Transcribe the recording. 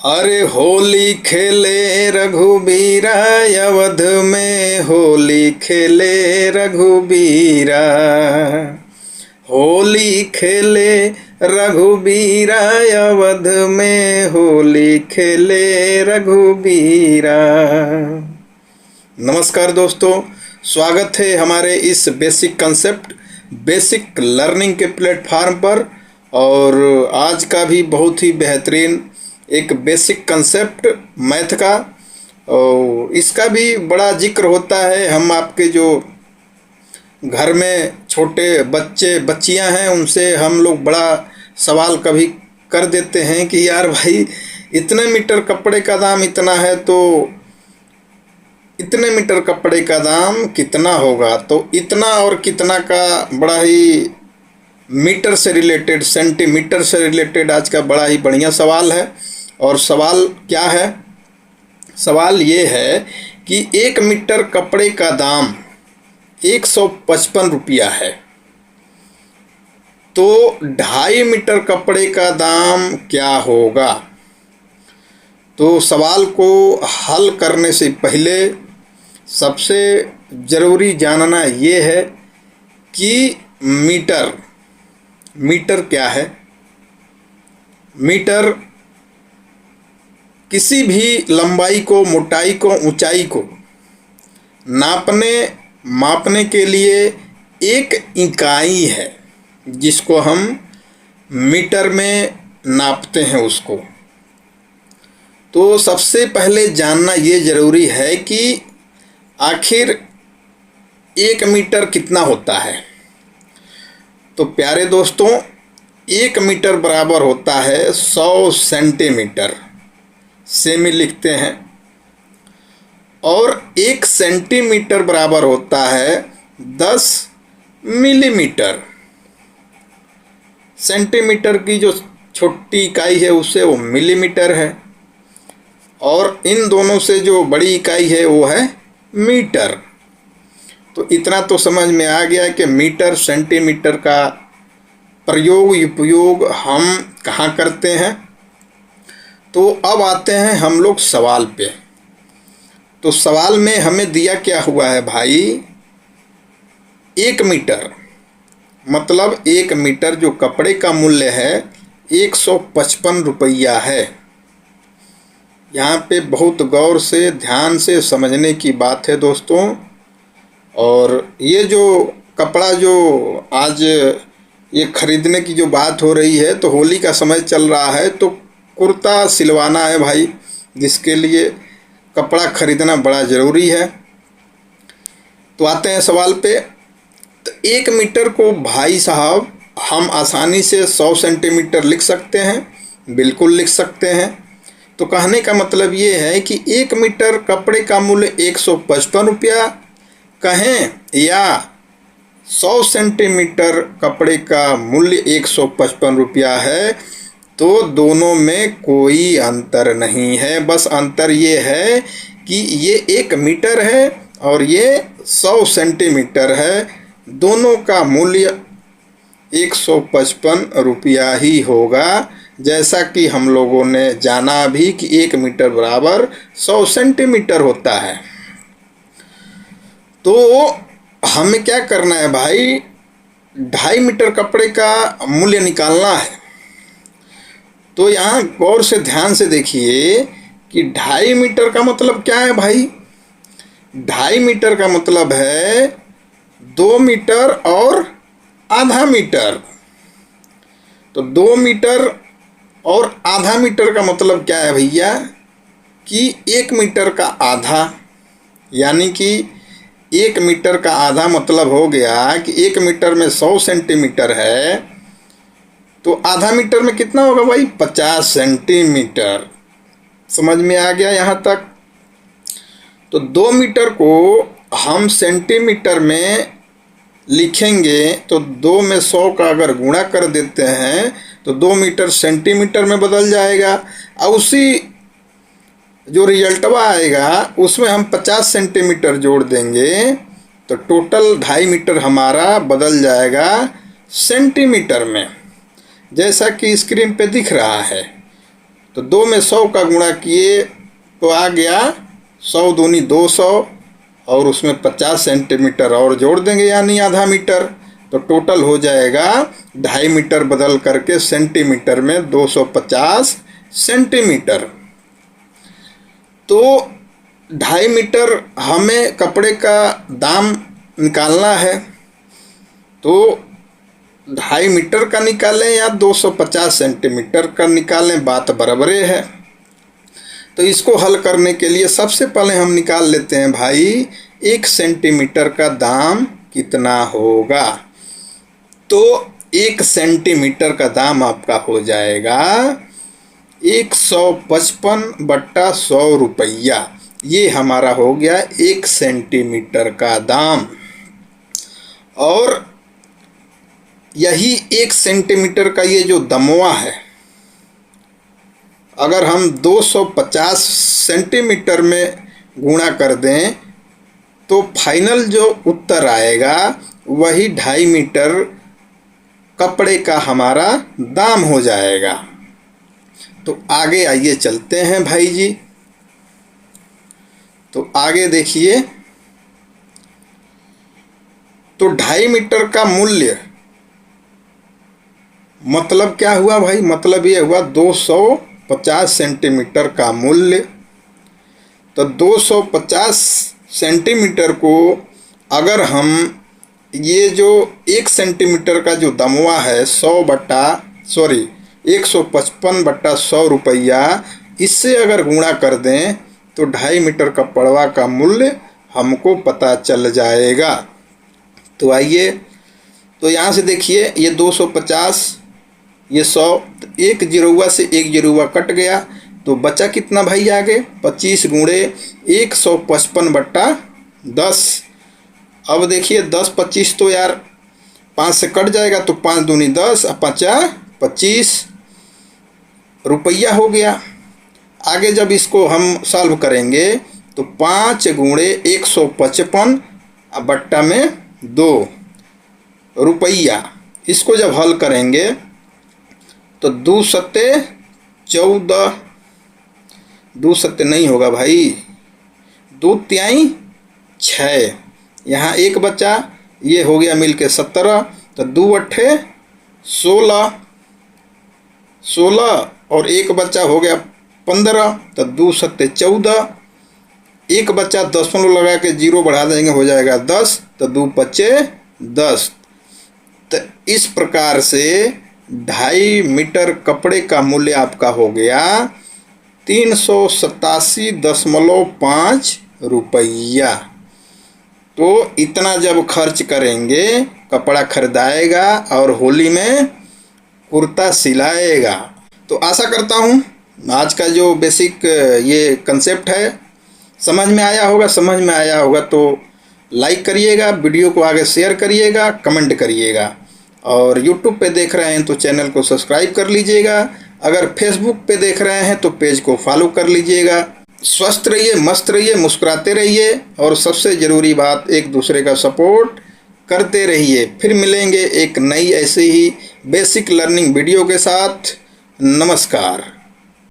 अरे होली खेले रघुबीरा, अवध में होली खेले रघुबीरा। होली खेले रघुबीरा, अवध में होली खेले रघुबीरा। नमस्कार दोस्तों, स्वागत है हमारे इस बेसिक कंसेप्ट बेसिक लर्निंग के प्लेटफार्म पर। और आज का भी बहुत ही बेहतरीन एक बेसिक कंसेप्ट मैथ का, और इसका भी बड़ा जिक्र होता है। हम आपके जो घर में छोटे बच्चे बच्चियां हैं उनसे हम लोग बड़ा सवाल कभी कर देते हैं कि यार भाई, इतने मीटर कपड़े का दाम इतना है तो इतने मीटर कपड़े का दाम कितना होगा। तो इतना और कितना का बड़ा ही मीटर से रिलेटेड, सेंटीमीटर से रिलेटेड आज का बड़ा ही बढ़िया सवाल है। और सवाल क्या है? सवाल ये है कि 1 मीटर कपड़े का दाम 155 रुपया है, तो 2.5 मीटर कपड़े का दाम क्या होगा। तो सवाल को हल करने से पहले सबसे ज़रूरी जानना ये है कि मीटर क्या है। मीटर किसी भी लंबाई को, मोटाई को, ऊंचाई को मापने के लिए एक इकाई है जिसको हम मीटर में नापते हैं उसको। तो सबसे पहले जानना ये ज़रूरी है कि आखिर 1 मीटर कितना होता है। तो प्यारे दोस्तों, 1 मीटर बराबर होता है 100 सेंटीमीटर, सेमी लिखते हैं। और 1 सेंटीमीटर बराबर होता है 10 मिलीमीटर। सेंटीमीटर की जो छोटी इकाई है उससे वो मिलीमीटर है, और इन दोनों से जो बड़ी इकाई है वो है मीटर। तो इतना तो समझ में आ गया कि मीटर सेंटीमीटर का प्रयोग उपयोग हम कहाँ करते हैं। तो अब आते हैं हम लोग सवाल पे। तो सवाल में हमें दिया क्या हुआ है भाई, 1 मीटर मतलब 1 मीटर जो कपड़े का मूल्य है 155 रुपया है। यहाँ पे बहुत गौर से ध्यान से समझने की बात है दोस्तों। और ये जो कपड़ा जो आज ये खरीदने की जो बात हो रही है, तो होली का समय चल रहा है, तो कुर्ता सिलवाना है भाई, जिसके लिए कपड़ा खरीदना बड़ा ज़रूरी है। तो आते हैं सवाल पे। तो 1 मीटर को भाई साहब हम आसानी से 100 सेंटीमीटर लिख सकते हैं, बिल्कुल लिख सकते हैं। तो कहने का मतलब ये है कि 1 मीटर कपड़े का मूल्य 155 रुपया कहें या 100 सेंटीमीटर कपड़े का मूल्य 155 रुपया है, तो दोनों में कोई अंतर नहीं है। बस अंतर ये है कि ये 1 मीटर है और ये 100 सेंटीमीटर है। दोनों का मूल्य 155 रुपया ही होगा, जैसा कि हम लोगों ने जाना भी कि 1 मीटर बराबर 100 सेंटीमीटर होता है। तो हमें क्या करना है भाई, 2.5 मीटर कपड़े का मूल्य निकालना है। तो यहाँ गौर से ध्यान से देखिए कि 2.5 मीटर का मतलब क्या है भाई। 2.5 मीटर का मतलब है 2 मीटर और आधा मीटर। तो 2 मीटर और आधा मीटर का मतलब क्या है भैया कि 1 मीटर का आधा, यानी कि 1 मीटर का आधा मतलब हो गया कि 1 मीटर में 100 सेंटीमीटर है, तो आधा मीटर में कितना होगा भाई, 50 सेंटीमीटर। समझ में आ गया यहाँ तक। तो 2 मीटर को हम सेंटीमीटर में लिखेंगे तो 2 में 100 का अगर गुणा कर देते हैं तो 2 मीटर सेंटीमीटर में बदल जाएगा। और उसी जो रिजल्टवा आएगा उसमें हम 50 सेंटीमीटर जोड़ देंगे तो टोटल 2.5 मीटर हमारा बदल जाएगा सेंटीमीटर में, जैसा कि स्क्रीन पे दिख रहा है। तो 2 में 100 का गुणा किए तो आ गया 100 दूनी 200 और उसमें 50 सेंटीमीटर और जोड़ देंगे यानी आधा मीटर, तो टोटल हो जाएगा 2.5 मीटर बदल करके सेंटीमीटर में 250 सेंटीमीटर। तो 2.5 मीटर हमें कपड़े का दाम निकालना है, तो 2.5 मीटर का निकालें या 250 सेंटीमीटर का निकालें, बात बराबरे है। तो इसको हल करने के लिए सबसे पहले हम निकाल लेते हैं भाई 1 सेंटीमीटर का दाम कितना होगा। तो 1 सेंटीमीटर का दाम आपका हो जाएगा 155/100 रुपया। ये हमारा हो गया 1 सेंटीमीटर का दाम। और यही 1 सेंटीमीटर का ये जो दमवा है, अगर हम 250 सेंटीमीटर में गुणा कर दें तो फाइनल जो उत्तर आएगा वही 2.5 मीटर कपड़े का हमारा दाम हो जाएगा। तो आगे आइए चलते हैं भाई जी। तो आगे देखिए, तो 2.5 मीटर का मूल्य मतलब क्या हुआ भाई, मतलब ये हुआ 250 सेंटीमीटर का मूल्य। तो 250 सेंटीमीटर को अगर हम ये जो 1 सेंटीमीटर का जो दमवा है 155/100 रुपया, इससे अगर गुणा कर दें तो 2.5 मीटर का पड़वा का मूल्य हमको पता चल जाएगा। तो आइए, तो यहाँ से देखिए ये 250, ये 100, एक जीरोवा से एक जीरोवा कट गया तो बचा कितना भाई आगे 25 गुणे 155/10। अब देखिए 10 25 तो यार 5 से कट जाएगा, तो 5 दूनी 10 और 5 25 रुपया हो गया। आगे जब इसको हम सॉल्व करेंगे तो 5 गुणे 155/2 रुपया, इसको जब हल करेंगे तो 2 सत्ते 14, 2 सत्ते नहीं होगा भाई, 2 तिहाई 6, यहाँ 1 बचा, ये हो गया मिल के 17, तो 2 अट्ठे 16, 16 और 1 बचा हो गया 15, तो 2 सत्ते 14, 1 बचा 10 लगा के 0 बढ़ा देंगे हो जाएगा 10, तो 2 पच्चे 10। तो इस प्रकार से 2.5 मीटर कपड़े का मूल्य आपका हो गया 387.5 रुपया। तो इतना जब खर्च करेंगे कपड़ा खरीदाएगा और होली में कुर्ता सिलाएगा। तो आशा करता हूँ आज का जो बेसिक ये कंसेप्ट है समझ में आया होगा। समझ में आया होगा तो लाइक करिएगा, वीडियो को आगे शेयर करिएगा, कमेंट करिएगा। और YouTube पे देख रहे हैं तो चैनल को सब्सक्राइब कर लीजिएगा। अगर फेसबुक पे देख रहे हैं तो पेज को फॉलो कर लीजिएगा। स्वस्थ रहिए, मस्त रहिए, मुस्कुराते रहिए और सबसे ज़रूरी बात एक दूसरे का सपोर्ट करते रहिए। फिर मिलेंगे एक नई ऐसे ही बेसिक लर्निंग वीडियो के साथ। नमस्कार।